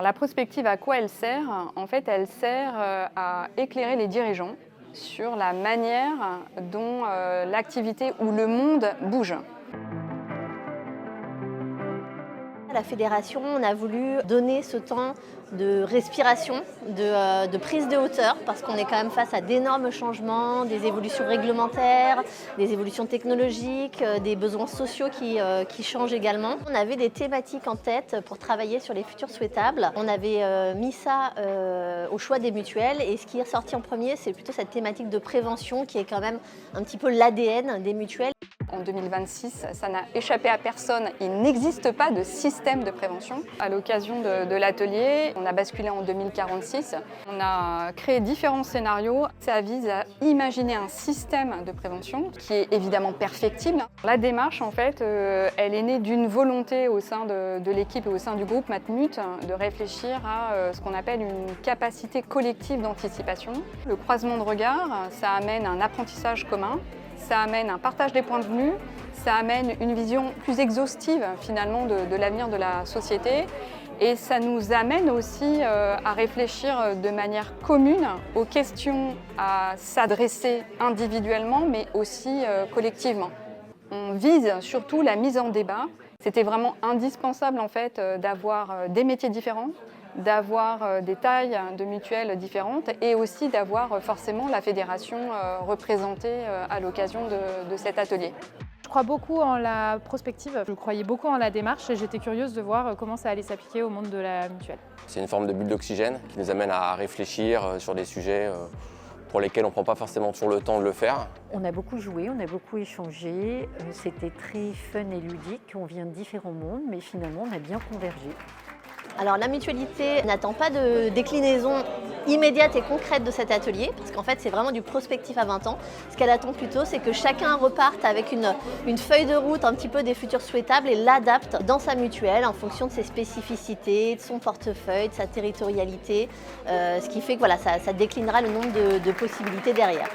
La prospective, à quoi elle sert? En fait, elle sert à éclairer les dirigeants sur la manière dont l'activité ou le monde bouge. À la fédération, on a voulu donner ce temps de respiration, de prise de hauteur, parce qu'on est quand même face à d'énormes changements, des évolutions réglementaires, des évolutions technologiques, des besoins sociaux qui changent également. On avait des thématiques en tête pour travailler sur les futurs souhaitables. On avait mis ça au choix des mutuelles, et ce qui est sorti en premier, c'est plutôt cette thématique de prévention qui est quand même un petit peu l'ADN des mutuelles. En 2026, ça n'a échappé à personne, il n'existe pas de système de prévention. À l'occasion de l'atelier, on a basculé en 2046. On a créé différents scénarios. Ça vise à imaginer un système de prévention qui est évidemment perfectible. La démarche, en fait, elle est née d'une volonté au sein de l'équipe et au sein du groupe Matmut de réfléchir à ce qu'on appelle une capacité collective d'anticipation. Le croisement de regards, ça amène un apprentissage commun. Ça amène un partage des points de vue, ça amène une vision plus exhaustive finalement de l'avenir de la société et ça nous amène aussi à réfléchir de manière commune aux questions à s'adresser individuellement mais aussi collectivement. On vise surtout la mise en débat. C'était vraiment indispensable en fait d'avoir des métiers différents, d'avoir des tailles de mutuelles différentes et aussi d'avoir forcément la fédération représentée à l'occasion de cet atelier. Je crois beaucoup en la prospective, je croyais beaucoup en la démarche et j'étais curieuse de voir comment ça allait s'appliquer au monde de la mutuelle. C'est une forme de bulle d'oxygène qui nous amène à réfléchir sur des sujets pour lesquels on ne prend pas forcément toujours le temps de le faire. On a beaucoup joué, on a beaucoup échangé, c'était très fun et ludique, on vient de différents mondes, mais finalement on a bien convergé. Alors la mutualité n'attend pas de déclinaison immédiate et concrète de cet atelier, parce qu'en fait c'est vraiment du prospectif à 20 ans. Ce qu'elle attend plutôt, c'est que chacun reparte avec une feuille de route un petit peu des futurs souhaitables et l'adapte dans sa mutuelle en fonction de ses spécificités, de son portefeuille, de sa territorialité, ce qui fait que voilà, ça déclinera le nombre de possibilités derrière.